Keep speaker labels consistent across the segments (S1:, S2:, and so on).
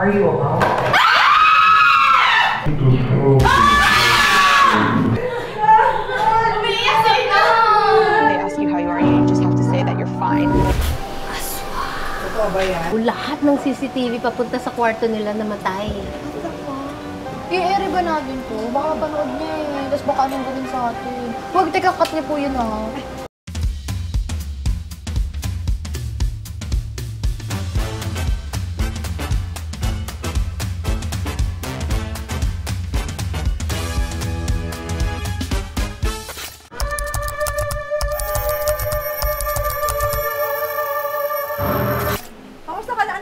S1: Are you alone?
S2: They ask you how you are, you just have to say that you're fine.
S1: Totoo ba yan?
S3: Lahat ng CCTV papunta sa kwarto nila namatay.
S4: I-ere ba natin to? Baka panood niya eh. Tapos baka anong gawin sa atin. Huwag, teka, cut niyo po yun ha.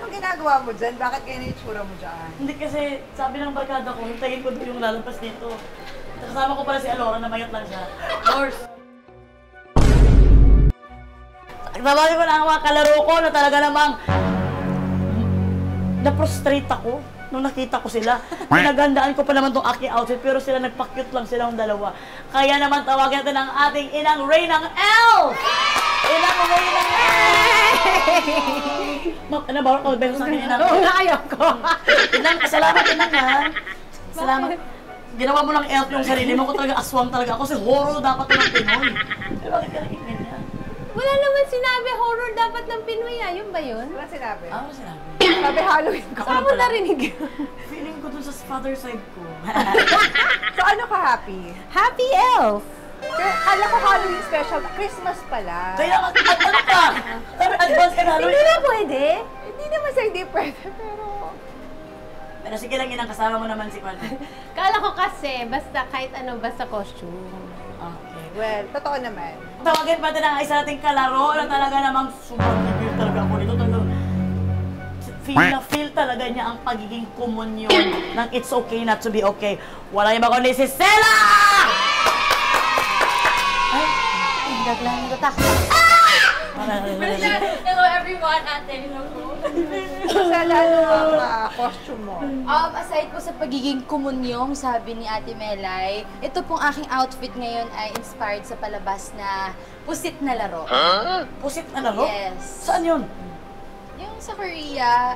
S1: Ginagawa mo dyan? Bakit kaya na-itsura mo dyan?
S5: Hindi kasi sabi ng barkada ko, hintayin ko yung lalabas dito. Kasama ko pala si Alora na mayat lang siya. Horse! Sabi ko na ang mga kalaro ko na talaga namang na-prostrate ako nung nakita ko sila. Pinagandaan ko pa naman tong aking outfit pero sila nagpa-cute lang silang dalawa. Kaya naman tawagin natin ang ating inang Reynang Elf! Inang Reynang Elf! Ma'am, ano ba? Kalbeho sa akin, Inang.
S3: Oo nga, ayaw ko.
S5: Inang, salamat, Inang, ha? Salamat. Ginawa mo ng elf yung sarili mo. Ko talaga aswang talaga ako. Kasi horror dapat ng Pinoy. Bakit ka naging ganyan?
S3: Wala naman sinabi horror dapat ng Pinoy. Yun ba yun?
S1: Wala sinabi.
S5: Ano sinabi?
S1: Sabi Halloween ko.
S3: Saan mo narinig yun?
S5: Feeling ko dun sa father side ko.
S1: So ano ka happy?
S3: Happy Elf!
S1: Kala ko Halloween special. Christmas pala.
S5: Kaya nga, ano ka? Sabi, advance ka na Halloween.
S3: Hindi na pwede.
S1: Hindi naman sa hindi pwede, pero...
S5: Pero sige lang yun, kasama mo naman si Kwan.
S3: Kala ko kasi, basta kahit ano, basta costume.
S5: Okay.
S1: Well, totoo naman.
S5: Tawagin pa din ang isa nating kalaro na talaga namang sobrang feel talaga ako nito. Feel talaga niya ang pagiging komunyon ng it's okay not to be okay. Wala yung kundi si Sela! Ay, naglalang ko takot.
S4: Hello everyone, ate. Hello po.
S1: Sa lalo ang costume mo.
S4: Aside po sa pagiging kumunyong, sabi ni Ate Melay, ito pong aking outfit ngayon ay inspired sa palabas na Pusit na Laro.
S5: Pusit na laro?
S4: Yes.
S5: Saan yun?
S4: Yung sa Korea.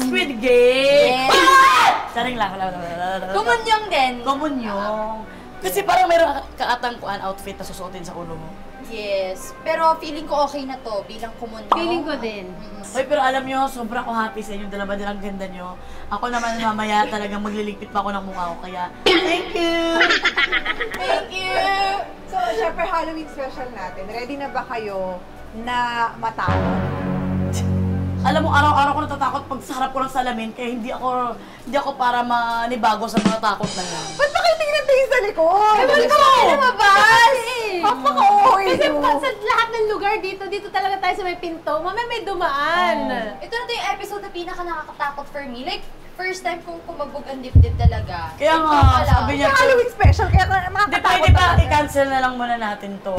S5: Squid Game!
S4: Yes.
S5: Saring lang.
S4: Kumunyong din.
S5: Kumunyong. Kasi parang mayroon kaatangkuan outfit na susuotin sa ulo mo.
S4: Yes. Pero feeling ko okay na to bilang kumunyong.
S3: Feeling ko din.
S5: Hoy, pero alam nyo, sobrang ako happy sa inyong dalawa din ang ganda nyo. Ako naman mamaya talagang magliligpit pa ako ng mukha ko, kaya thank you!
S4: Thank you!
S1: So, syempre Halloween special natin. Ready na ba kayo na matakot?
S5: Alam mo, araw-araw ko natatakot pag sa harap ko ng salamin, kaya hindi ako para manibago sa mga takot na yan.
S1: Ba't ba kayo tingin sa likod?
S4: Ba't ka lumabas?
S1: Papaka-uwi
S3: Kasi
S1: mo.
S3: sa lahat ng lugar dito talaga tayo sa may pinto. Mamaya may dumaan.
S4: Ito na to yung episode na pinaka nakakatakot for me. Like, first time kong kumabog ang dibdib talaga.
S5: Kaya nga, sabi niya,
S1: Halloween special, kaya
S5: hindi
S1: makakatakot
S5: pa, i-cancel na lang muna natin to.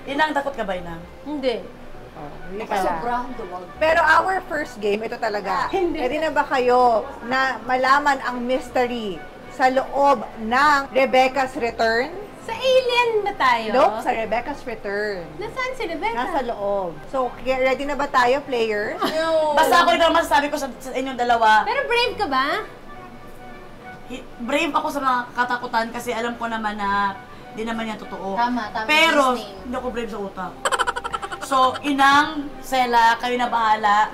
S5: Inang, takot ka ba, Inang?
S3: Hindi.
S4: Sobrang duwag.
S1: Pero our first game, ito talaga. Ready na ba kayo na malaman ang mystery sa loob ng Rebecca's Return?
S3: Sa alien ba tayo?
S1: Nope, sa Rebecca's Return.
S3: Nasaan si Rebecca?
S1: Nasa loob. So, ready na ba tayo, players?
S4: No.
S5: Basta ako ito masasabi ko sa inyong dalawa.
S3: Pero brave ka ba?
S5: Brave ako sa mga katakutan kasi alam ko naman na di naman yan totoo.
S4: Tama.
S5: Pero,
S4: Disney.
S5: hindi ako brave sa utak. So, Inang, Sela, kayo na bahala.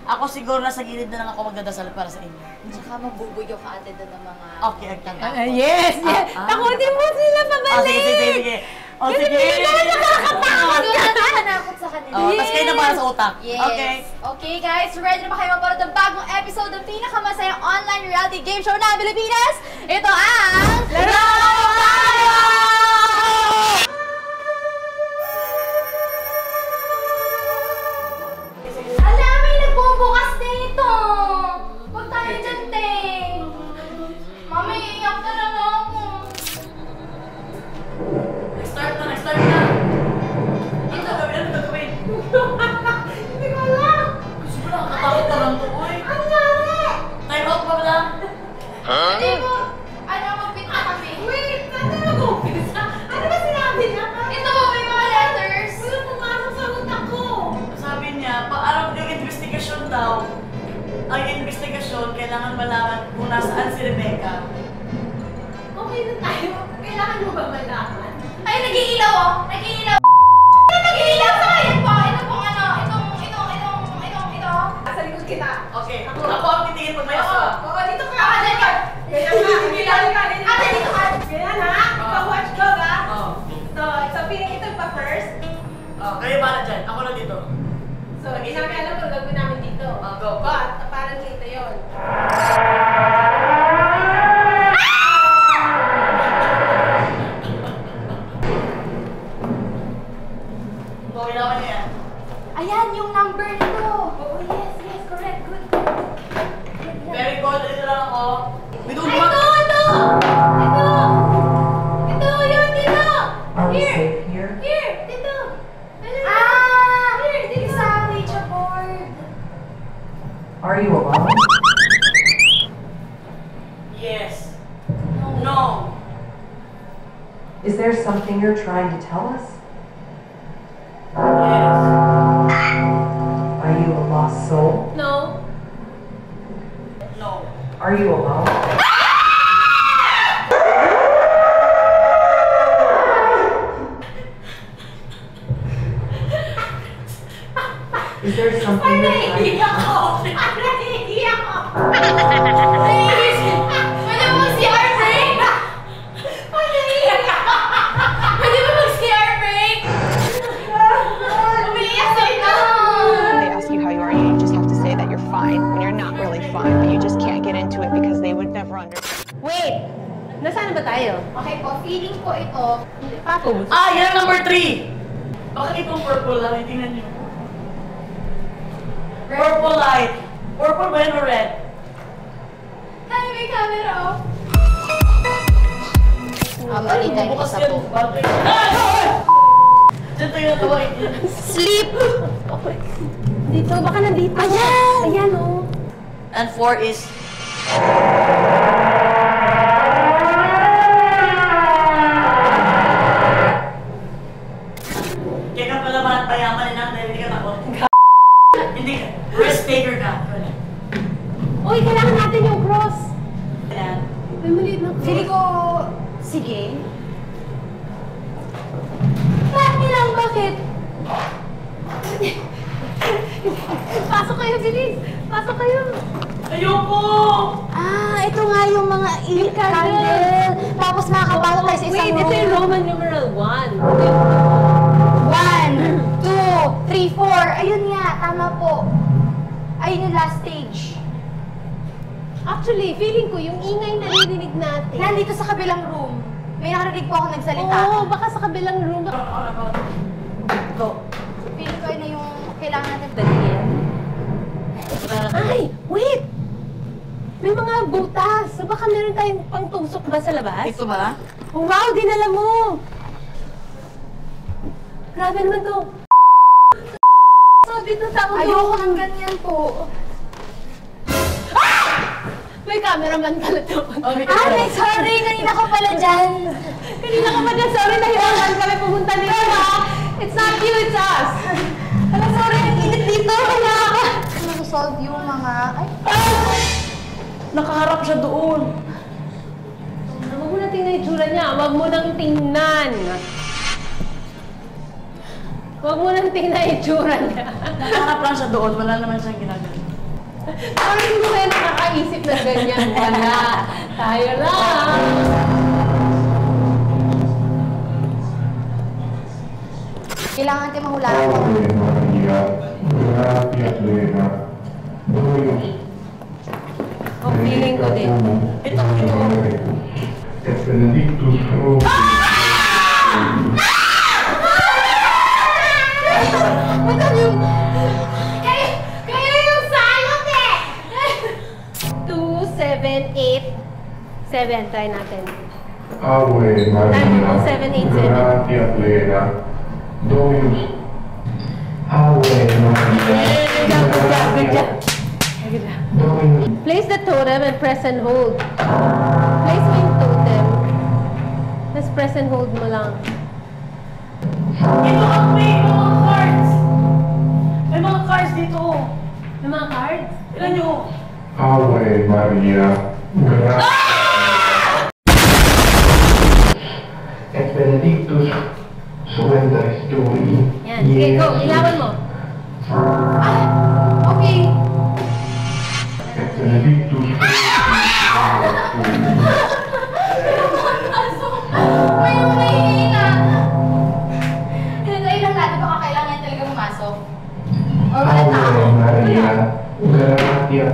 S5: Ako siguro nasa gilid na lang ako magdadasal para sa inyo.
S4: Tsaka magbubuyo ka ate doon ng mga...
S5: Okay, okay.
S3: Yes! Takutin mo sila pabalik!
S5: Sige. O, sige.
S4: Doon na nakatakot sa kanila.
S5: Tapos kayo na bahala sa utak.
S4: Yes.
S5: Okay.
S4: Okay guys, ready na ba kayo mapanood ng bagong episode ng pinakamasayang online reality game show na Pilipinas? Ito ang... Laro Tayo! Ala, may nagbubukas dito! Huwag tayo dyan, Ting! Mami, iiyak na lang ako.
S5: Nag-start na. Ano gagawin?
S4: Hindi ko alam!
S5: Gusto ko nakakatakot na lang to, oy.
S4: Ang nangyari!
S5: Time out pa ba lang?
S4: Hindi ko! Ano, mag-quit na kami. Wait!
S5: daw, ang investigasyon, kailangan malaman kung nasaan si Rebecca.
S3: Okay na tayo. Kailangan mo ba malaman?
S4: Ay, nag-iilaw oh! Nag-iilaw! Nag-iilaw sa ayan po! Ito pong ano, ito.
S3: Sa likod kita.
S5: Okay, ako ang titingin pag may aswang.
S3: Oo, dito ka.
S4: Ah, dyan ka!
S3: Ganyan ka. Ganyan ka.
S4: Ate, dito ka!
S3: Ganyan ha? Ikaw watch dog ha?
S5: Oo.
S3: So, feeling ito pa first.
S5: Kayo ba na dyan? Ako na dito.
S3: So, hindi namin alam kung gagawin namin dito.
S5: Go.
S3: But, parang ito yun.
S5: Kailangan niya yan.
S4: Ayan, yung number nito! Oh, yes, correct, good.
S5: Very good. Dito lang ako. Bidun
S4: Ay,
S5: mo.
S4: ito! Ito, yun, dito!
S6: Are we
S4: Here!
S6: safe here?
S4: Here, dito! Ah! Here, dito sa Ouija board.
S6: Are you alone?
S5: Yes. No.
S6: Is there something you're trying to tell us?
S5: Yes.
S6: Are you a lost soul?
S3: No.
S5: No.
S6: Are you alone? Is there something you're trying to
S4: Naiiyak
S6: tell us?
S4: ako! Naiiyak ako! Pwede mo mag-CR break? Naiiyak ako! Pwede mo mag-CR break? Umiiyak sa'yo!
S2: When they ask you how you are, you just have to say that you're fine when you're not really fine, but you just can't get into it because they would never understand.
S3: Wait! Nasaan ba tayo?
S4: Okay po, feeling ko ito.
S3: Patos.
S5: Yan ang number 3. Bakit itong purple lang? Tingnan niyo. Purple light. Purple ba yun o red?
S4: Ay, may camera off.
S5: Ay, bukas yan. Bakit? Diyan tayo natawa.
S4: Sleep!
S3: Dito, baka nandito. Ayan! Ayan oh.
S5: And 4 is... Kaya ka pala man payaman na dahil hindi ka takot. Hindi ka. Risk taker ka.
S3: Uy, kailangan natin yung cross.
S5: Ayan.
S3: May maliit na cross.
S4: Feeling ko, sige. Bakit lang, bakit?
S3: Pasok kayo, bilis. Pasok kayo.
S5: Ayoko!
S4: Ito nga yung mga candle. Tapos makakapasok tayo sa isang
S3: Wait, ito yung Roman numeral 1.
S4: 1, 2, 3, 4. Ayun nga, tama po. Ayun yung last stage.
S3: Actually, feeling ko yung ingay na narinig natin.
S4: Nandito sa kabilang room. May nakarinig po ako nagsalita.
S3: Oo, baka sa kabilang room.
S5: Go.
S4: Feeling ko yun na yung kailangan natin
S3: Dali yan. Ay, wait! May mga butas. So baka meron tayong pangtusok ba sa labas?
S5: Ito ba?
S3: Oh, wow, dinala mo! Grabe naman to. So, dito tao
S4: Ayoko ng ganyan po.
S3: May cameraman pala to.
S4: Ay, sorry! Kanina ko pala dyan.
S3: Kanina ka pa dyan. Sorry, nahirapan kami pumunta dito, ha? It's not you, it's us.
S4: Alam, sorry, ang init dito. Kaya ako. Nag-solve yung mga... Ay,
S5: Nakaharap siya doon.
S3: Huwag mo na tingnan yung itsura niya. Huwag mo nang tingnan. Huwag mo nang tingnan yung itsura niya.
S5: Nakaharap lang siya doon. Wala naman siyang ginagawa.
S3: Sorry, hindi ko kaya nakakaisip na ganyan. Wala. Tayo lang.
S4: kailangan natin mahulaan ko.
S3: Oh, feeling ko din.
S5: Ito.
S7: Et benedictus fructus.
S4: Kayo yung salot eh!
S3: 2, 7, 8, 7. Try natin.
S7: Ave Maria,
S3: 787.
S7: gratia plena, Dominus. Ave Maria,
S3: Good job.
S7: Dominus.
S3: Place the totem and press and hold. Place mo yung totem. Tapos press and hold mo lang.
S5: Ito ang may mga cards. May mga cards dito.
S3: May mga cards? cards.
S5: Tignan nyo.
S7: Ave Maria, gratia. Et benedictus suenteris tui.
S3: Yan, sige, go. Ilawan mo.
S4: Okay.
S7: Et benedictus
S4: Aso, may nahihina. Hinintay lang natin baka kailangan talaga pumasok. Or wala tao.
S7: Ave Maria, gratia.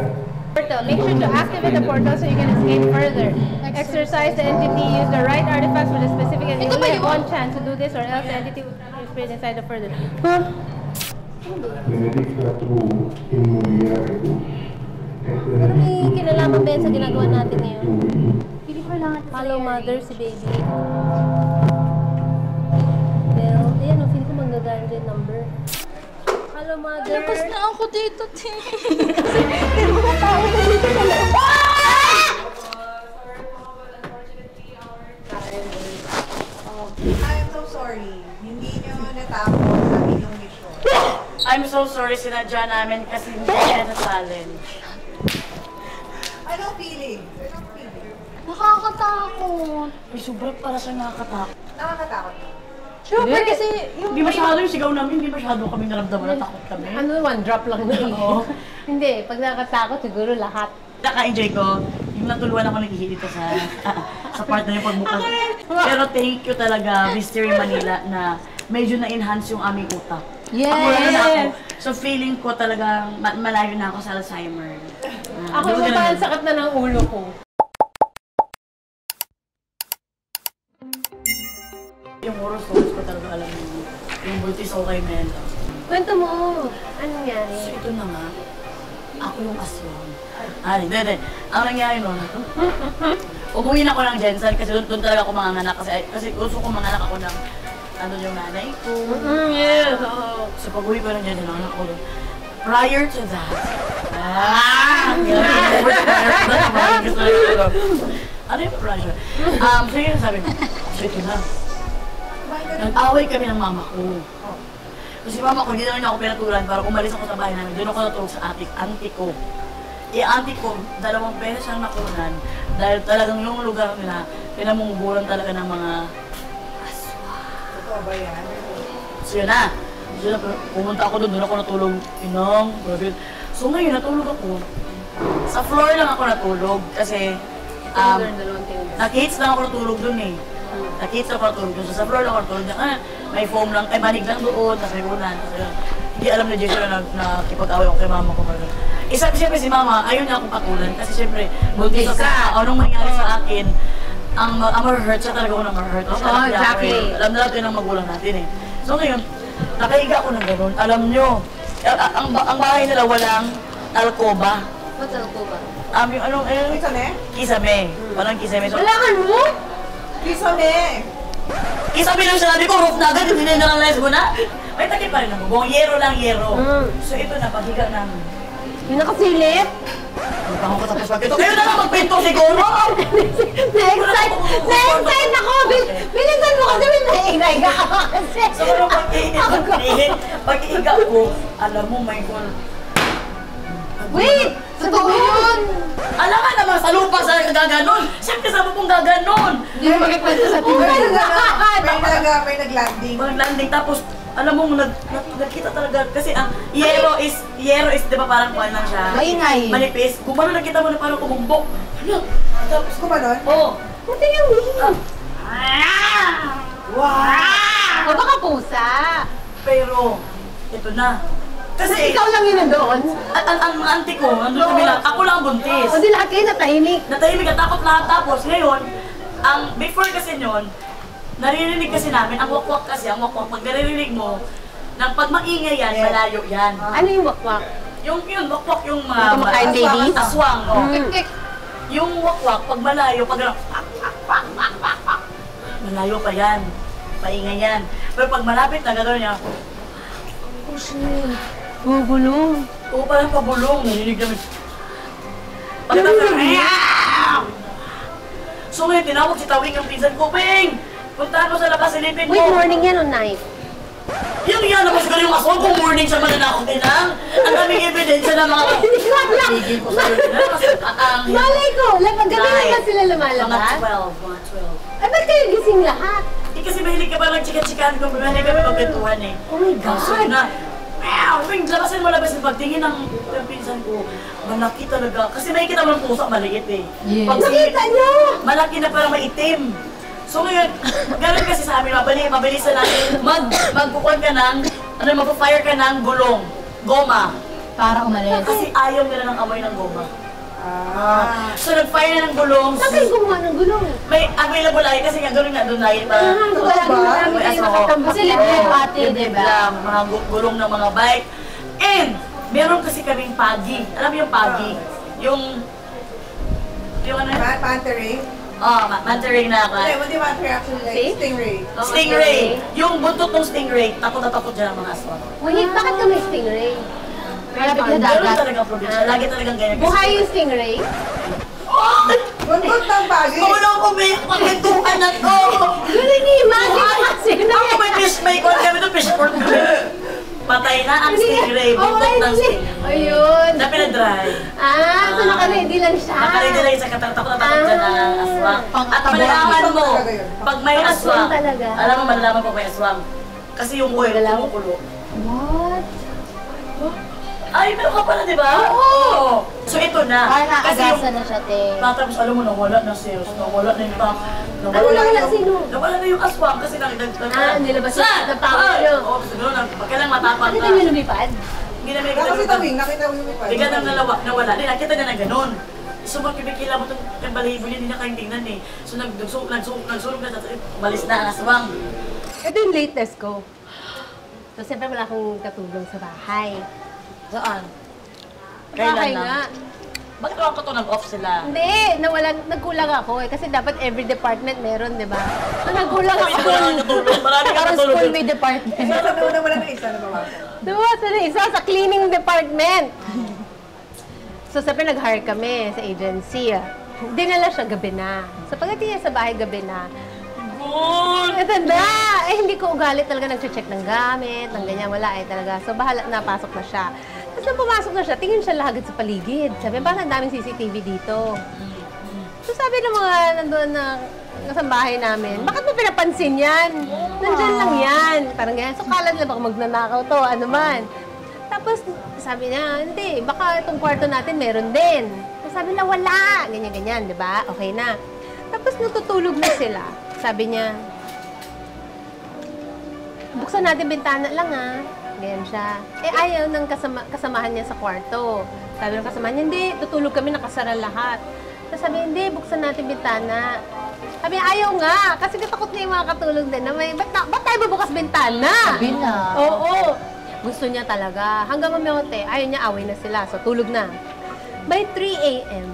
S3: Portal. Make sure to activate the portal so you can escape further. Exercise the entity. Use the right artifacts with a specific and you
S4: Ito ba
S3: only have
S4: yun?
S3: one chance to do this or else the entity will spirit inside the further. Huh?
S7: Benedicta tu in mulieribus. Et
S3: Ano may kinalaman ba yan sa ginagawa natin ngayon?
S7: tui.
S4: Hindi ko kailangan
S3: Follow mother si baby. Well, ayan o, feeling ko manggagaling yung number. Hello mother.
S4: Labas na ako dito, Tin.
S1: I'm so sorry. Hindi nyo natapos ang inyong mission.
S5: I'm so sorry, sinadya namin kasi hindi kaya na-challenge.
S1: Anong feeling? Anong feeling?
S4: Nakakatakot.
S5: Ay, sobrang para sa nakakatakot.
S1: Nakakatakot.
S4: Super kasi yung...
S5: Hindi masyado yung sigaw namin, hindi masyado kami naramdaman na takot kami.
S3: Ano, one drop lang na
S5: Oo.
S3: Hindi, pag nakakatakot siguro lahat.
S5: Naka-enjoy ko, yung natuluan ako naghihili dito sa part na yung pagbukas. Pero thank you talaga, Mystery Manila, na medyo na-enhance yung aming utak.
S3: Yes!
S5: Ako na ako. So feeling ko talaga malayo na ako sa Alzheimer.
S3: Ako
S5: di ba
S3: pa
S5: ganun?
S3: ang sakit na ng ulo ko.
S5: Yung horror stories ko talaga alam mo. Yung buntis ako kay Mela.
S3: Kwento mo, ano nangyari?
S5: So ito na nga, ako yung aswang. Hindi. Ang nangyari nun, umuwi na ako ng Jensen kasi doon talaga ako manganak. Kasi gusto ko manganak ako ng yung nanay ko.
S3: Yes, oo.
S5: So pag-uwi ko ng Jensen, anak ko doon. Prior to that, ano yung pressure? So yun sabi ko, so ito na. Nag-away kami ng mama ko. Kasi mama ko, hindi na rin ako pinatulan para umalis ako sa bahay namin. Doon ako natulog sa auntie ko. Auntie ko, 2 beses siyang nakunan dahil talagang yung lugar nila, pinamunggulan talaga ng mga aswang.
S1: Totoo ba yan?
S5: So yun na. Pumunta ako doon ako natulog. Inong, grabe. So ngayon, natulog ako. Sa floor lang ako natulog kasi nakihits lang ako natulog doon eh. Nakihits ako natulog doon. So sa floor lang ako natulog. May foam lang, manig lang doon, tapos may ulan. Hindi alam na Jason na nakipag-away ako kay mama ko. Siyempre si mama, ayaw niya akong patulan kasi siyempre, buntis ako. Anong mangyari sa akin, ang ma-hurt siya talaga ako na ma-hurt.
S3: Exactly.
S5: Alam na natin ang magulang natin eh. So ngayon, nakahiga ako ng gano'n. Alam nyo, ang bahay nila walang alcoba.
S3: Ba't ano po ba?
S1: Kisame?
S5: Kisame. Walang kisame. So,
S3: Wala ka no?
S1: Kisame!
S5: kisame lang sinabi ko, roof na agad, hindi na nakalayas ko na. May takip pa rin ako. Buong yero lang, yero. So ito na, paghiga namin.
S3: Yung nakasilip?
S5: Hindi pa ako katapos pag ito. Kayo na lang magpinto siguro!
S3: Na-excite ako! Bilisan mo kasi na-excite ako kasi.
S5: So, parang pag-ihiga ko, alam mo, my God.
S3: Wait! Totoo yun!
S5: Alam ka naman, sa lupa sa gaganon. Siyempre, sa pong gaganon.
S3: Hindi mo magkikwento sa TV.
S1: May nag-landing.
S5: Pag-landing, tapos, alam mo, nagkita talaga. Kasi ang yero is, di ba parang kuhan lang siya?
S3: Maingay.
S5: Manipis. Kung paano nakita mo na parang kumumbok. Ano? Tapos,
S1: Kumanon?
S5: oo.
S3: Buti yung wing.
S1: Wow!
S3: O baka pusa.
S5: Pero, ito na. Kasi,
S3: Ikaw lang yun nandoon.
S5: ang auntie ko, nandun kami lang, ako lang ang buntis.
S3: O di lahat kayo natahimik.
S5: Natahimik at takot lahat. Tapos ngayon, before kasi yun, naririnig kasi namin, ang wakwak kasi, pag naririnig mo, nang pag maingay yan, malayo yan.
S3: Ano yung wakwak?
S5: Yung wakwak yung mga
S3: Yung kumakain baby?
S5: aswang. Oh.
S3: Mm.
S5: Yung wakwak, pag malayo, pag malayo pa yan. Paingay yan. Pero pag malapit na, gano'n niya,
S3: Oh shit. Gugulong.
S5: oo, parang pabulong. Narinig namin. So ngayon, tinawag si Tawing ang pinsan ko, Ping! Puntahan mo sa labas, silipin mo!
S3: Wait, morning yan o night?
S5: Yung yan naman siguro yung aswang kung morning siya mananakot inang. Ang daming ebidensya ng mga...
S3: Hindi ko
S5: Itigil ko sa'yo.
S3: Malay ko, gabi na ba sila
S5: Mga
S3: lumalabas?
S5: 12.
S3: Ay, ba't kayo gising lahat?
S5: Kasi mahilig ka ba lang chika-chikahan ko, mahilig kami magkwentuhan eh.
S3: Oh my God!
S5: So na, labasin mo labas yung pagtingin ng pinsan ko. Malaki talaga. Kasi may kita mo ng puso, maliit eh.
S3: Yes.
S5: Pag
S3: Nakita niyo!
S5: malaki na parang maitim. So ngayon, gano'n kasi sa amin, mabilis na natin. Magkukuhan ka ng, magpo-fire ka ng gulong, goma.
S4: Para umalis.
S5: Kasi ayaw nila ng amoy ng goma. So nag-fire na ng gulong.
S3: Saan kayo gumawa ng gulong?
S5: May available ay kasi nga doon ay pa.
S3: Marami kayo nakatambak.
S4: Kasi libre ate, di ba?
S5: lang, mga gulong ng mga bike. And, meron kasi kaming pagi. Alam mo yung pagi? Yung ano?
S1: Pantering?
S5: Mantering na ako.
S1: Hindi pantering actually like stingray.
S5: Stingray. Yung buntot ng stingray, takot na takot dyan ang mga aswang.
S3: Wait, bakit ka may stingray?
S4: Malapit na
S5: Meron
S4: dagat.
S5: talagang probinsya. Lagi talagang ganyan.
S3: Buhay yung stingray?
S1: Buntot ng pagi.
S5: Tulong ko may pagkwentuhan na to!
S3: Yun ang i-imagine kasi.
S5: Ako may fish, may kwan kami doon, fish port kami. Patay na ang stingray, buntot ng stingray.
S3: Ayun.
S5: Na pinadry.
S3: So naka-ready lang siya.
S5: Nakalindi lang sa takot na takot dyan ang aswang. At malalaman mo, pag may aswang,
S3: talaga.
S5: alam mo, malalaman po may aswang. Kasi yung oil, kumukulo.
S3: What?
S5: Ay, meron ka pala, di ba? Oo! So ito na.
S4: Parang
S5: Kasi
S4: nakagasan na siya, te.
S5: tapos alam mo, nawala na sales, nawala na yung bank,
S3: Wala sino?
S5: nawala na yung aswang kasi
S3: Nilabas yung napawal nyo.
S5: Oo, kasi gano'n, pag kailang matapang
S3: Bakit
S5: ka.
S3: tayo lumipad?
S5: Hindi na may
S1: Nakita si Tawing, nakita mo yung ipa.
S5: bigla nang nawala. Hindi, nakita niya na gano'n. So magkibikila mo itong balahibo niya, hindi niya kayang tingnan eh. So nagsulog na, umalis na ang aswang.
S3: Ito yung latest ko. So, siyempre wala akong katulong sa bahay.
S5: Saan?
S3: Bahay
S5: Kailan
S3: nga.
S5: na? Bakit ako ito nag-off sila?
S3: Hindi, nagkulang ako eh. Kasi dapat every department meron, di ba? So, nagkulang ako.
S5: Marami ka
S4: Parang
S5: natulog.
S4: school may department.
S1: Isa sa una wala na isa na bawasan.
S3: Diba? So, isa sa cleaning department. So, siyempre nag-hire kami sa agency. Dinala siya gabi na. So, pagdating niya sa bahay gabi na, ito na! Eh, hindi ko ugali talaga nag-check ng gamit, ng ganyan, wala eh talaga. So, bahala, napasok na siya. Tapos nang pumasok na siya, tingin siya lahagad sa paligid. Sabi, parang ang daming CCTV dito. So, sabi ng mga nandoon na kasambahay namin, bakit mo pinapansin yan? Nandyan lang yan. Parang ganyan. So, kala nila baka magnanakaw to, ano man. Tapos, sabi niya, hindi, baka itong kwarto natin meron din. So, sabi nila, wala. Ganyan-ganyan, di ba? Okay na. Tapos, natutulog na sila. Sabi niya, buksan natin bintana lang Ganyan siya. Eh, ayaw ng kasamahan niya sa kwarto. Sabi ng kasamahan niya, hindi, tutulog kami, nakasara lahat. Tapos sabi, hindi, buksan natin bintana. Sabi, ayaw nga, kasi natakot na yung mga katulog din na may, ba't tayo bubukas bintana?
S4: Sabi na.
S3: Oo. Gusto niya talaga. Hanggang mameote, ayaw niya, away na sila. So, tulog na. By 3 a.m.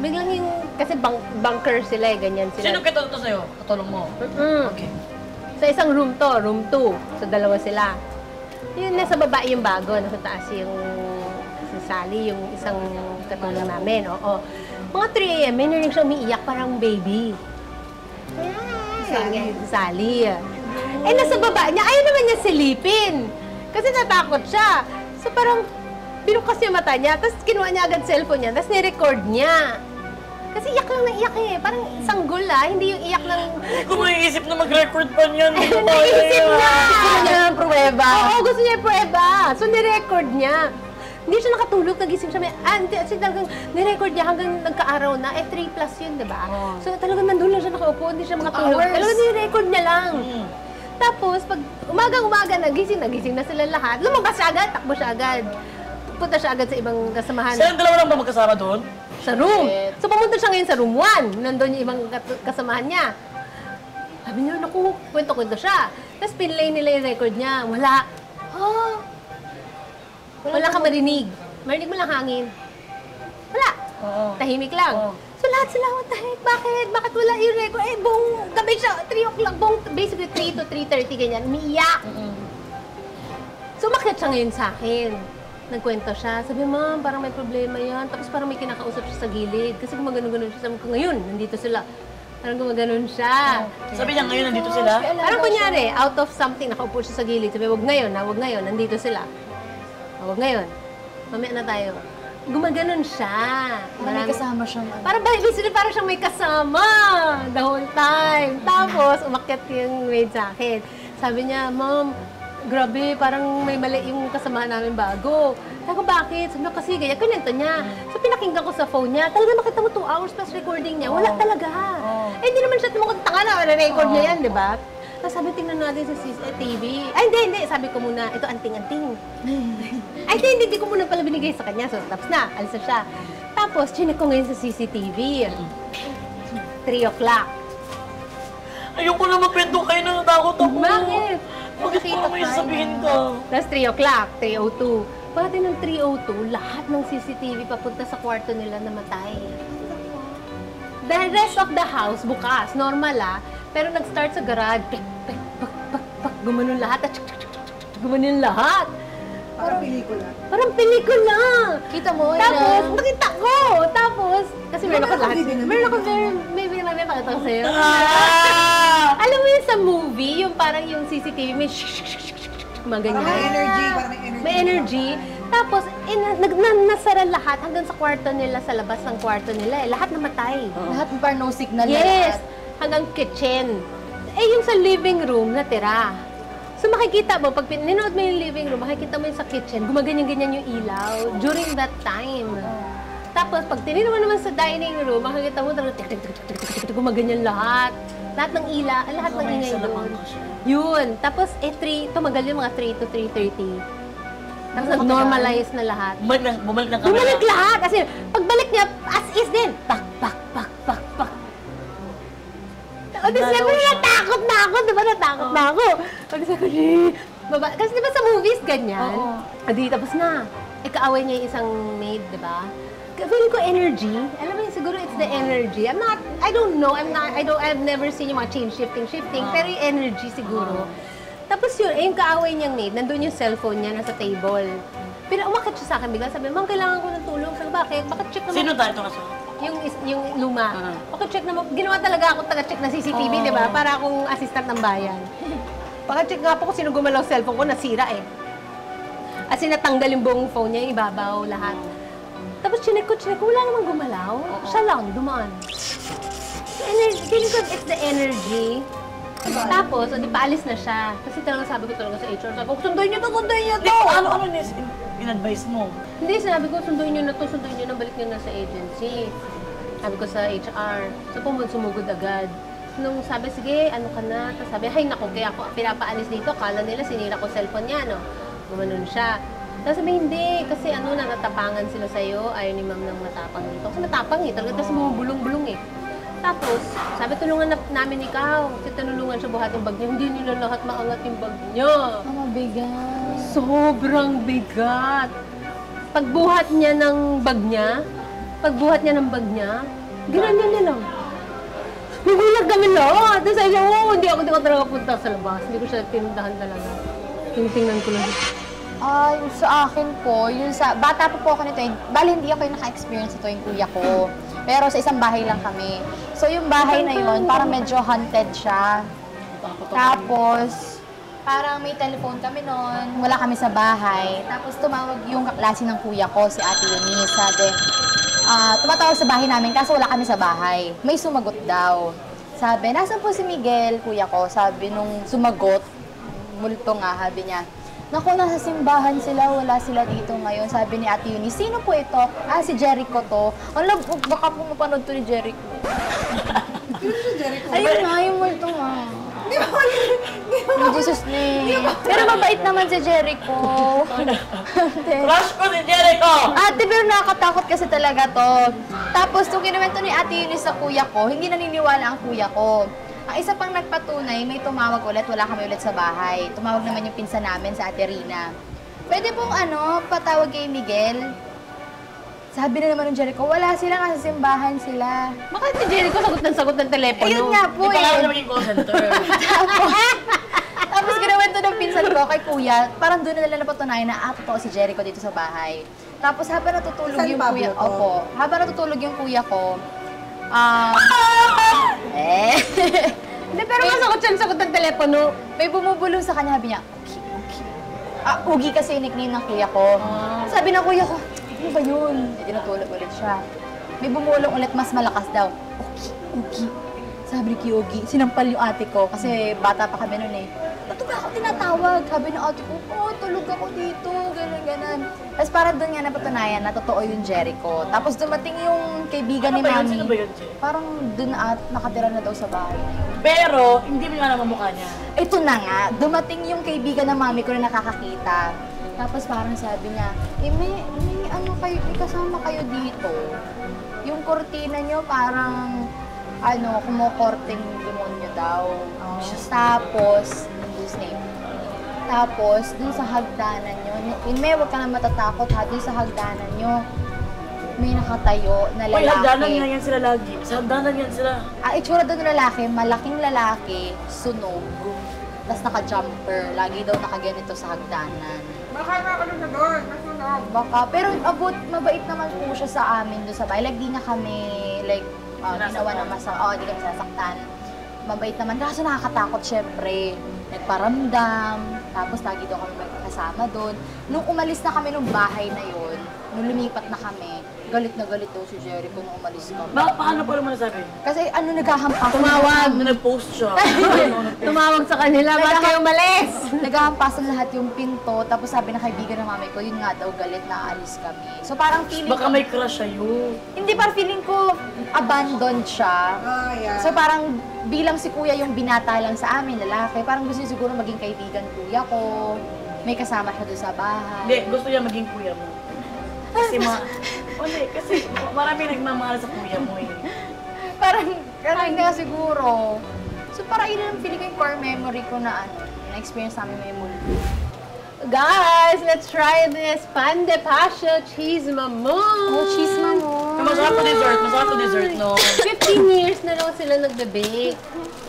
S3: Biglang yung, kasi bunker sila ganyan sila.
S5: Sino katulong to sa'yo? Katulong mo? Okay.
S3: Sa isang room to, room 2. So, dalawa sila. Yun, nasa baba yung bago, nasa taas yung si Sally, yung isang katulong namin. Oo. Mga 3 a.m., may narinig siya umiiyak, parang baby. Si Sally. Eh, nasa baba niya, ayaw naman niya silipin. Kasi natakot siya. So, parang binukas yung mata niya, tapos kinuha niya agad cellphone niya, tapos nirecord niya. Kasi iyak lang na iyak eh. Parang sanggol hindi yung iyak ng...
S5: Kung maiisip na mag-record pa niyan, hindi ko
S3: Naisip niya!
S4: Gusto niya ng pruweba.
S3: Oo, gusto niya yung pruweba. So, nirecord niya. Hindi siya nakatulog, nagising siya. Kasi talagang nirecord niya hanggang nagka-araw na. 3 plus yun, di ba? So, talagang nandun lang siya nakaupo, hindi siya makatulog. Talagang nirecord niya lang. Tapos, pag umaga nagising na sila lahat. Lumabas siya agad, takbo siya agad. Punta siya agad sa ibang kasamahan.
S5: Silang dalawa lang ba magkasama doon?
S3: Sa room. So, pumunta siya ngayon sa room 1. Nandun yung ibang kasamahan niya. Sabi niya, naku, kwento-kwento siya. Tapos, pinlay nila yung record niya. Wala. Wala ka marinig. Marinig mo lang hangin. Wala. Tahimik lang. So, lahat sila, what the heck? Bakit? Bakit wala yung record? Eh, buong gabi siya, 3 o'clock, basically 3 to 3:30, ganyan. Umiiyak. So, umakyat siya ngayon sa akin. Nagkwento siya. Sabi, ma'am, parang may problema yan. Tapos parang may kinakausap siya sa gilid. Kasi gumagano-ganon siya. Sabi ko, ngayon, nandito sila. Parang gumaganon siya.
S5: Sabi niya ngayon nandito sila?
S3: Parang kunyari, out of something, nakaupo siya sa gilid. Sabi, wag ngayon, nandito sila. Wag ngayon. mamaya na tayo. Gumaganon siya.
S4: May kasama siyang
S3: Parang siyang may kasama the whole time. Tapos, umakyat yung maid sa akin. Sabi niya, Ma'am, grabe, parang may mali yung kasamahan namin bago. Sabi ko, bakit? Sabi ko, kasi ganyan, kunento niya. So, pinakinggan ko sa phone niya. Talaga makita mo 2 hours plus recording niya. Wala talaga. Eh, hindi naman siya tumakot tanga na. Na-record niya yan, di ba? Tapos sabi, tingnan natin sa CCTV. Ay, hindi. Sabi ko muna, ito, anting-anting. Ay, hindi ko muna pala binigay sa kanya. So, tapos na, alis na siya. Tapos, chinek ko ngayon sa CCTV. 3 o'clock.
S5: Ayoko na mapento kayo na natakot ako.
S3: Bakit?
S5: Bakit mo may sasabihin ka?
S3: Tapos 3 o'clock, 3:02. Pati ng 3:02, lahat ng CCTV papunta sa kwarto nila namatay. The rest of the house, bukas, normal pero nag-start sa garage, pik, pik, pak, pak, pak, gumanon lahat, gumanon lahat.
S1: Parang pelikula.
S3: Parang pelikula.
S4: Kita mo,
S3: Tapos, nakita ko. Tapos, kasi meron ako lahat.
S1: video na.
S3: Meron ako, may pakita ko sa'yo.
S5: Ah!
S3: Alam mo yung sa movie, yung parang yung CCTV, may mga
S1: Parang
S3: ganyan.
S1: may energy. Parang may energy.
S3: May energy. Tapos, nasara lahat hanggang sa kwarto nila, sa labas ng kwarto nila. Lahat namatay.
S4: Lahat parang no signal na
S3: Yes!
S4: lahat.
S3: Hanggang kitchen. Yung sa living room, natira. So makikita mo, pag ninood mo yung living room, makikita mo yung sa kitchen, gumaganyan-ganyan yung ilaw during that time. Tapos, pag tinino mo naman sa dining room, makikita mo, gumaganyan lahat. Lahat ng lahat ng ingay doon. Yun. Tapos, tumagal yung mga 3 to 3:30. Tapos, nag-normalize na lahat.
S5: Bumalik ng camera.
S3: Bumalik lahat! Kasi, pagbalik niya, as is din. Pak, pak, pak, pak, pak. O, di siyempre natakot na ako, di ba? Natakot na ako. Pag sa ko, baba. Kasi di ba sa movies, ganyan? O, di, tapos na. Kaaway niya yung isang maid, di ba? Feeling ko energy. Alam mo yun, siguro it's the energy. I don't know, I've never seen yung mga shifting. Pero yung energy siguro. Tapos yun, yung kaaway niyang maid, nandun yung cellphone niya, nasa table. Pero umakit siya sa akin bigla, sabi, Ma'am, kailangan ko ng tulong. Sabi, bakit? Bakit check naman?
S5: Sino tayo ito kasama?
S3: Yung luma. Paka-check naman, ginawa talaga ako taga-check ng CCTV, di ba? Para akong assistant ng bayan. Paka-check nga po kung sino gumalaw cellphone ko, nasira eh. As in, natanggal yung buong phone niya, yung ibabaw, lahat. Tapos chinek ko, wala namang gumalaw. Siya lang, dumaan. Feeling ko, it's the energy. Tapos, di paalis na siya. Kasi talaga sabi ko talaga sa HR, sabi ko, sunduin niyo to!
S5: Ano in-advise mo?
S3: Hindi, sinabi ko, sunduin niyo na to, balik niyo na sa agency. Sabi ko sa HR. So, sumugod agad. Nung sabi, sige, ano ka na? Tapos sabi, hay nako, kaya ako pinapaalis dito. Kala nila, sinira ko cellphone niya, no? Gumanon siya. Tapos sabi, hindi, kasi natapangan sila sa'yo. Ayaw ni ma'am ng matapang dito. Kasi matapang eh, talaga. Tapos bumubulong-bulong eh. Tapos, sabi, tulungan namin ikaw. Kasi tinulungan siya buhat yung bag niya. Hindi nila lahat maangat yung bag niya.
S4: Mabigat.
S3: Sobrang bigat. Pagbuhat niya ng bag niya, ginanyan niya lang. Nagulat kami lahat. Tapos sabi niya, hindi ako talaga punta sa labas. Hindi ko siya pinuntahan talaga. Tingnan ko lang.
S4: Yung sa akin po, bata po ako nito, bali hindi ako yung naka-experience ito yung kuya ko. Pero sa isang bahay lang kami. So yung bahay na yun, parang medyo haunted siya. Tapos, parang may telephone kami noon, wala kami sa bahay. Tapos tumawag yung kaklase ng kuya ko, si Ate Eunice. Sabi, tumatawag sa bahay namin kaso wala kami sa bahay. May sumagot daw. Sabi, nasan po si Miguel, kuya ko? Sabi nung sumagot, multo nga, sabi niya, naku, nasa simbahan sila, wala sila dito ngayon. Sabi ni Ate Eunice, sino po ito? Si Jericho to. Alam, baka po mapanood to ni Jericho.
S1: Sino si Jericho?
S4: Ayun na, yung multo nga. Jesus name. Pero mabait naman si Jericho.
S5: Crush ko si Jericho!
S4: Ate, pero nakakatakot kasi talaga to. Tapos, nung kinuwento ni Ate Eunice sa kuya ko, hindi naniniwala ang kuya ko. Ang isa pang nagpatunay, may tumawag ulit, wala kami ulit sa bahay. Tumawag naman yung pinsan namin sa Ate Rina. Pwede pong patawag kay Miguel? Sabi na naman ng Jericho, wala sila, nasa simbahan sila.
S3: Bakit si Jericho sagot ng telepono?
S4: Ayun nga po
S5: Di pa
S4: eh.
S5: kami naging call center.
S4: Tapos kinuwento ng pinsan ko kay kuya, parang doon na nila napatunayan na totoo si Jericho dito sa bahay. Tapos habang natutulog
S1: San
S4: yung
S1: Pablo
S4: kuya,
S1: to?
S4: habang natutulog yung kuya ko,
S3: Hindi, pero masagot ng telepono.
S4: may bumubulong sa kanya, sabi niya, Ugi. Ugi kasi yung nickname ng kuya ko. So sabi ng kuya ko, ano ba yun? Tinutulog ulit siya. May bumulong ulit, mas malakas daw. Ogi. Sabi ni Kyogi, sinampal yung ate ko kasi bata pa kami nun eh. Ba't ba ako tinatawag? Sabi ng ate ko, tulog ako dito, gano'n. Tapos parang doon nga napatunayan na totoo yung Jericho. Tapos dumating yung kaibigan ni Mami.
S5: Sino ba yun, Jericho?
S4: Parang doon at nakatira na daw sa bahay.
S5: Pero, hindi mo nga naman mukha niya.
S4: Ito na nga, dumating yung kaibigan ng Mami ko na nakakakita. Tapos parang sabi niya, may may kasama kayo dito. Yung kortina niyo parang, kumukorting demonyo daw. Tapos, whose name? Tapos, dun sa hagdanan nyo, huwag ka na matatakot ha, dun sa hagdanan nyo, may nakatayo na lalaki.
S5: Uy, hagdanan nga yan sila lagi. Sa hagdanan yan sila.
S4: Itsura doon ng lalaki, malaking lalaki, sunog. Tapos naka-jumper, lagi daw nakaganito sa hagdanan.
S1: Baka na na doon, nasunog.
S4: Baka, pero mabait naman po siya sa amin doon sa bahay. Like, di na kami, ginawa na di kami sasaktan. Mabait naman, kaso nakakatakot syempre. Nagparamdam, tapos lagi daw kami magkasama doon. Nung umalis na kami nung bahay na yun, nung lumipat na kami, galit na galit daw si Jericho nung umalis kami.
S5: Paano pa naman nasabi?
S4: Kasi naghahampas.
S3: Tumawag.
S5: Nag-post siya.
S3: Tumawag sa kanila, ba't kayo umalis?
S4: Naghahampasan lahat yung pinto, tapos sabi ng kaibigan ng mami ko, yun nga daw galit na aalis kami. So parang feeling
S5: Baka may crush sa'yo.
S4: Hindi, parang feeling ko abandoned siya.
S1: Yeah.
S4: So parang bilang si kuya yung binata lang sa amin, lalaki, parang gusto niya siguro maging kaibigan kuya ko. May kasama siya doon sa bahay.
S5: Hindi, gusto niya maging kuya mo. Kasi kasi marami nagmamahal sa kuya mo eh.
S4: Parang nga siguro. So parang yun ang feeling ko yung core memory ko na na-experience namin may multo.
S3: Guys, let's try this pan de passion cheese mamon.
S4: Oh, cheese mamon.
S5: Masarap to dessert, no?
S3: 15 years na lang sila nagbe-bake.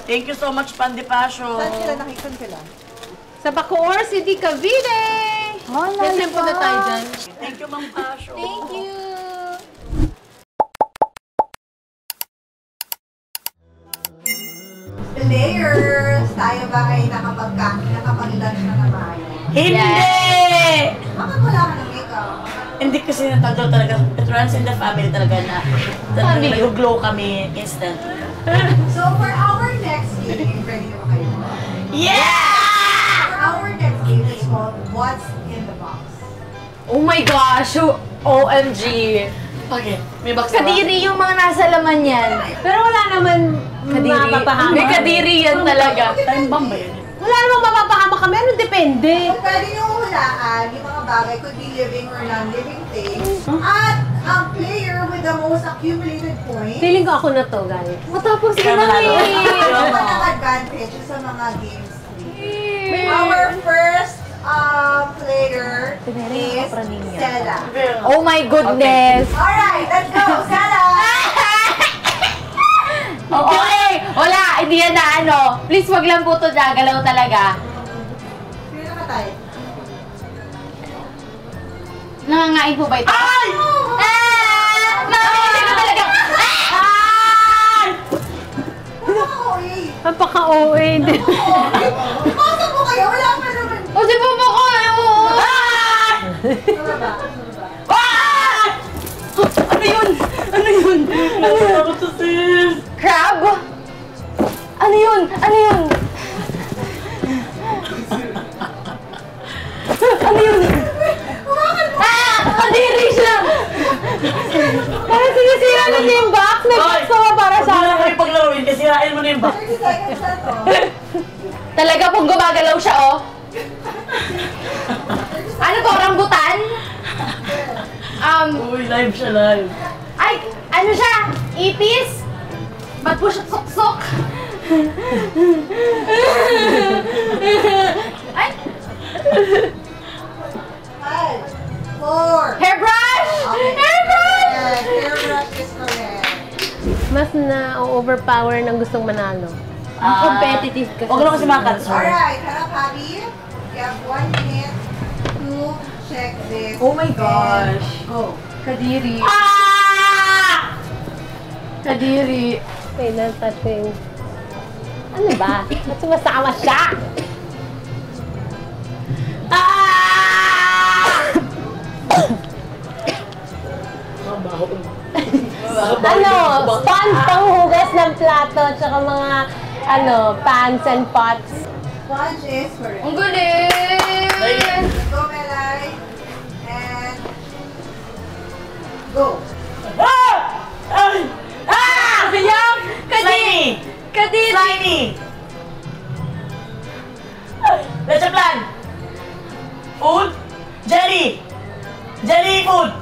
S5: Thank you so much, Pandi Passion.
S1: Saan sila nakikon sila?
S3: Sa Bacoor City, Cavite! Kasi po na tayo dyan.
S5: Thank you, Ma'am Passion.
S4: Thank you!
S1: Players! Tayo ba ay nakapag-lunch na na tayo?
S5: Hindi!
S1: Bakit wala ka ng makeup?
S5: Hindi kasi natagdaw talaga. It runs in the family talaga na nag-glow kami instantly.
S1: So for our next game, ready na ba kayo?
S5: Yeah!
S1: For our next game, it's called What's in the Box?
S4: Oh my gosh! OMG!
S5: Okay, may box na ba?
S4: Kadiri yung mga nasa laman yan.
S3: Pero wala naman mapapahama.
S4: May kadiri yan talaga.
S5: Time bomb ba yun?
S3: Wala naman mapapahama kami. Ano depende?
S1: Kung pwede nyo hulaan, yung mga bagay could be living or non-living things. At ang player with the most accumulated points,
S3: Feeling ko ako na to, guys.
S4: Matapos ka
S5: Kaya
S4: na
S5: manalo.
S1: naman ang advantage sa mga games. Our first player is Stella.
S4: Oh my goodness!
S1: Alright, let's go! Stella!
S4: Okay! Wala! Hindi yan na ano. Please wag lang po ito gagalaw talaga.
S1: Sino namatay?
S4: Nangangain po ba ito? Ay! Nangangain ko talaga!
S3: Napaka-OA din.
S1: Pumasok mo kayo! Wala pa naman!
S4: O di ba ba ko? Ano yun? Ano yun?
S5: Ano to, sis?
S4: Crab? Ano yun? Ano yun? Ano yun? Kadiri siya!
S3: Parang sinisira na niya yung box. May box naman para sa
S5: Huwag mo
S3: akin.
S5: na kayo paglaruin kasi sirain mo na yung box.
S1: 30 seconds na to.
S4: Talaga pong gumagalaw siya, oh. Ano to? Rambutan?
S5: Uy, live siya, live.
S4: Ay, ano siya? Ipis? Ba't po siya sok-sok? Ay,
S1: 5, 4.
S4: hairbrush! Hairbrush!
S1: Hairbrush is correct.
S3: Mas na-overpower ng gustong manalo.
S4: Ang competitive kasi.
S5: Huwag lang kasi makanswer.
S1: Alright, harap Abby. You have 1 minute to check this.
S4: Oh my gosh.
S1: Go.
S4: Kadiri. Kadiri.
S3: Wait, touching. Ano ba? Ba't sumasama siya?
S5: Nakakabaho.
S3: Sponge panghugas ng plato, tsaka mga, pans and pots.
S1: Sponge is correct.
S4: Ang galing!
S1: Go, Melay. And go.
S4: Sayang!
S5: Slimy!
S4: Kadiri!
S5: Slimy! Let's plan! Food? Jelly! Jelly food!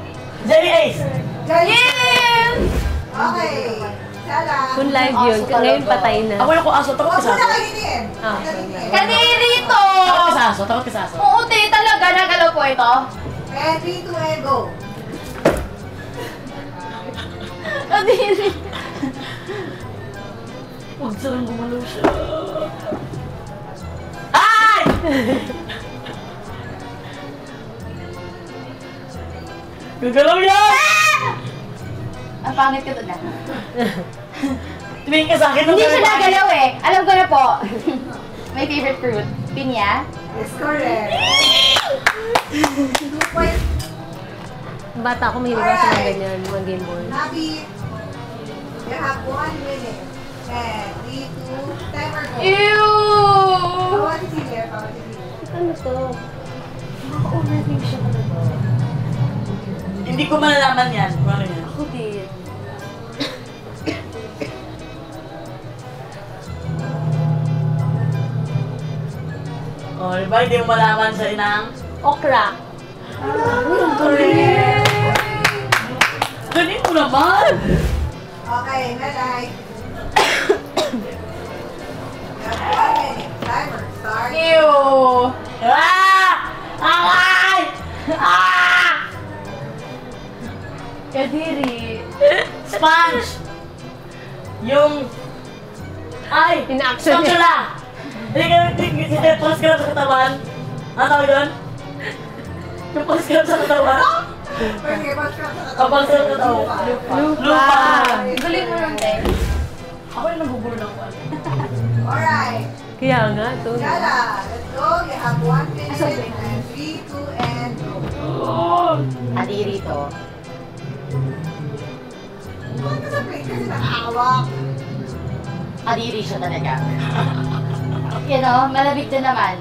S5: Jelly Ace!
S1: Galing! Okay. Sala.
S3: Kung live yun, ngayon patay na.
S5: Ako yung aso, takot
S1: Huwag
S5: ka
S1: mo
S5: sa
S1: na
S5: aso.
S1: kainin.
S3: Ah,
S4: Kadiri to!
S5: Takot ka sa aso, takot ka sa aso.
S4: Oo, te, talaga. Nagalaw po ito.
S1: And 3, 2, and go.
S4: Kadiri.
S5: Huwag silang gumalaw siya. Ay! Gagalaw yan!
S4: Ang pangit ka doon na.
S5: Tumingin ka sa akin.
S4: Hindi siya nagalaw eh. Alam ko na po. My favorite fruit. Pinya.
S1: Yes, correct. 2 points.
S3: Bata ako, mahilig ako sa mga ganyan, mga Game Boy.
S1: Nabi, you have 1 minute. And 3, 2, timer go.
S4: Ew!
S1: Bawal si Silvia, bawal si Silvia.
S3: Ano to?
S4: Overview siya talaga.
S5: Hindi ko malalaman yan. Ano yan?
S4: Ako din.
S5: Oh, di ba? Hindi mo malaman sa inang?
S3: Okra.
S5: Galing mo naman!
S1: Okay, Melay. You have 1 minute. Timer start.
S4: Ew!
S5: Ah! Ay! Ah!
S4: Kadiri.
S5: Sponge! Yung... Ay!
S3: In-action niya.
S5: Spatula! Hindi ka pas ka sa katawan. Ano tawag doon? Yung pas ka sa katawan.
S1: Okay, mas ka sa
S5: Kapag sa katawan. Lupa!
S4: Galing mo nun, te.
S5: Ako yung nagugulo ng kwan.
S1: Alright.
S3: Kaya nga, to.
S1: Yala, let's go. You have 1 minute. And 3, 2, and go.
S4: Kadiri to.
S1: Huwag ka sa plate kasi nakahawak.
S4: Kadiri siya talaga. You know, malabig din naman.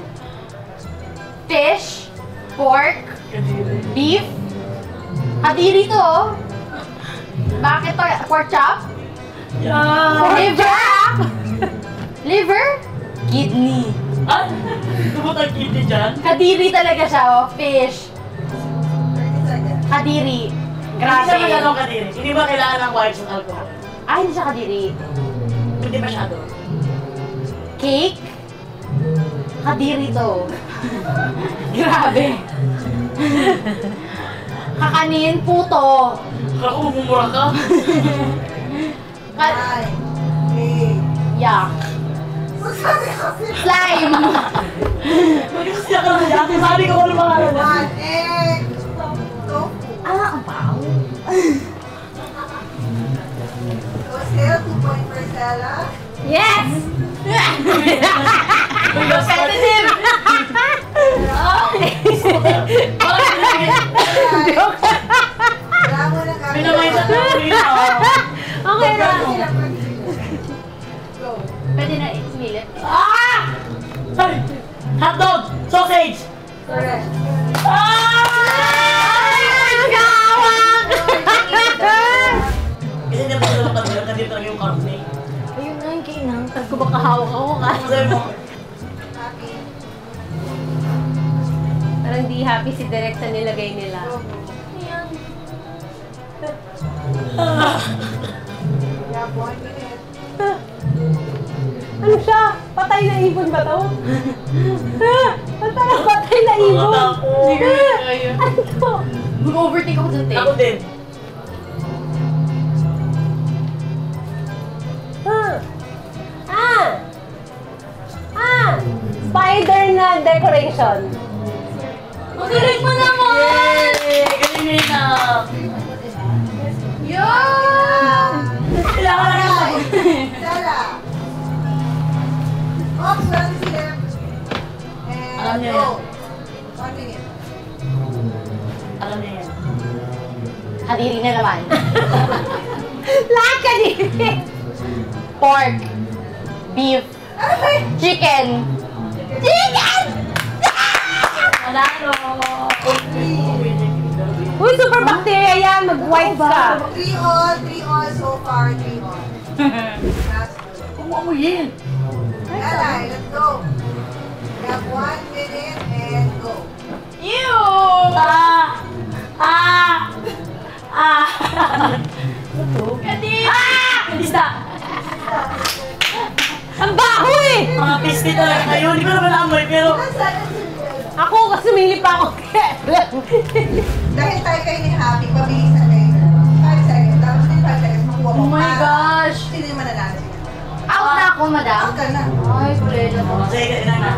S4: Fish, pork, beef. Kadiri to. Bakit to? Pork chop?
S5: Yeah!
S4: Liver? Liver? Kidney.
S5: Ay! Tumot ang kidney dyan?
S4: Kadiri talaga siya, oh. Fish.
S1: 30 seconds.
S4: Kadiri.
S5: Hindi siya
S4: Grabe.
S5: masyadong kadiri. Hindi ba kailangan ng wipes at alcohol?
S4: Ah, hindi siya kadiri.
S5: Hindi masyado.
S4: Cake? Kadiri to. Grabe. Kakanin, puto.
S5: Ako, mumura ka.
S1: 9, 8.
S4: Yuck.
S1: Sabi kasi.
S4: Slime.
S5: Magkakasya ka lang yan. Sabi ko ano pangalan mo.
S1: 1 egg. Tofu.
S4: Ah, ang pao.
S1: So still 2 points for Stella.
S3: Yes!
S4: Competitive.
S1: Wala mo na kami.
S5: Pinamay sa Pilipino.
S3: Okay na.
S1: Go.
S4: Pwede na i-smilip.
S5: Ah! Sorry. Hotdog! Sausage!
S1: Correct.
S5: Kasi hindi mo sila makadala kasi talaga yung carne.
S4: Ayun na yung kinang.
S3: Kung baka hawak ako ka.
S5: Ano sabi mo?
S1: Happy.
S3: Parang di happy si Direk sa nilagay nila.
S1: Go.
S4: Ayan.
S1: You have 1 minute.
S3: Ano siya? Patay na ibon ba to? Patay na ibon?
S5: Mga tapo.
S3: Ano to?
S4: Mag-overtake ako dun, te.
S5: Ako din.
S3: Spider na decoration.
S4: Ang galing mo naman!
S5: Yay! Galing na!
S4: Yun!
S5: Kailangan na naman.
S1: Stella. Oops, wala si Silvia.
S5: Alam
S1: And
S5: niya
S1: go.
S5: yan.
S1: 1 minute.
S5: Alam niya yan.
S4: Kadiri na naman.
S3: Lahat kadiri.
S4: Pork. Beef. Chicken. Chicken!
S5: Manalo!
S3: Uy, super bacteria yan. Mag-white ka.
S1: 3 all so far, 3 all. Last two.
S5: Kumuha mo yun!
S1: Alay, let's go. We have 1 minute and go.
S4: Ew!
S5: Ah! Ah! Ah!
S4: Kadiri!
S5: Isda!
S3: Ang baho eh!
S5: Mga pisti talaga kayo. Hindi ko naman naamoy, pero...
S3: Ako, kasi sumili pa ako.
S1: Dahil tayo kayo ni Happy, pabilisan kayo. 5 seconds. Tapos din 5 seconds, makuha mo.
S4: Oh my gosh!
S1: Sino yung mananalo?
S4: Out na ako, madam.
S1: Out ka na.
S4: Ay, kulelo mo.
S5: Sige, ina na.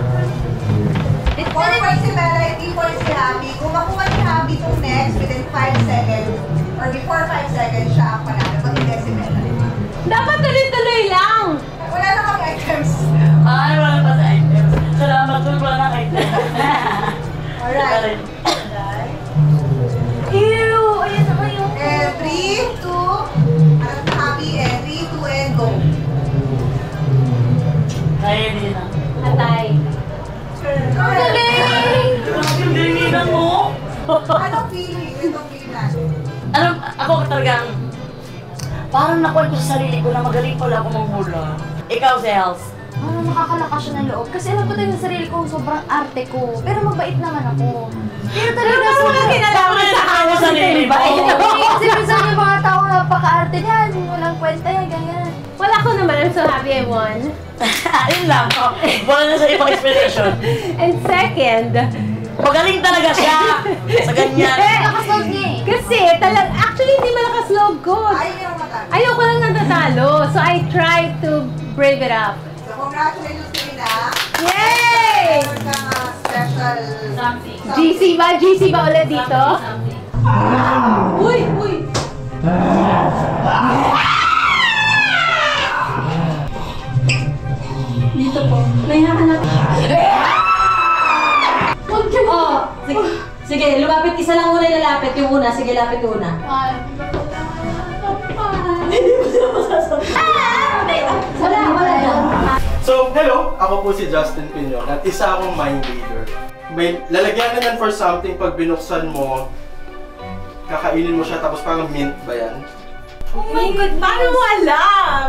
S1: 4 points si Melay, 3 points si Happy. Kung makuha ni Happy itong next within 5 seconds, or before 5 seconds, siya ang panalo. Pag hindi si Melay.
S3: Dapat tuloy-tuloy lang.
S1: Wala na kang items.
S5: Ay, wala pa sa items. Salamat doon, wala na items.
S1: Alright.
S4: Ew! Ayan naman yung...
S1: 3, 2, harap na Happy, and 3, 2, and go.
S5: Kaya din na.
S3: Atay.
S1: Ang galing!
S5: Grabe yung diringinan mo!
S1: Anong feeling? Itong feeling natin.
S5: Ako talagang... Parang nakuha ko sa sarili ko na magaling pala ako manghula. Ikaw, Zels.
S4: Parang nakakalakas siya ng loob. Kasi alam ko tayo sa sarili ko, sobrang arte ko. Pero mabait naman ako. Pero talaga
S3: Pero wala kinalaman sa
S5: Ako sa sarili mo.
S4: Kasi minsan yung mga tao napaka-arte niyan. Walang kwenta yan, ganyan.
S3: Wala ko naman. I'm so happy I won.
S5: Ayun lang. Wala na sa ibang explanation.
S3: And second,
S5: Magaling talaga siya sa ganyan.
S4: Nakaslog niya eh.
S3: kasi actually hindi malakas loob ko.
S1: Ayaw niya matalo.
S3: Ayoko lang natatalo. So I tried to brave it up.
S1: So, congratulations to Ina.
S3: Yay!
S1: Meron kang special
S5: Something.
S3: GC ba? GC ba ulit dito? Uy! Uy!
S8: Dito po. May hahanap. Oh, sige. Sige, lumapit isa lang muna lalapit yung una. Sige, lapit yung una.
S4: Wala lang.
S9: So, hello! Ako po si Justin Piñon at isa akong mind reader. May lalagyan na yan for something pag binuksan mo, kakainin mo siya tapos parang mint ba yan?
S8: Oh my God, paano mo alam?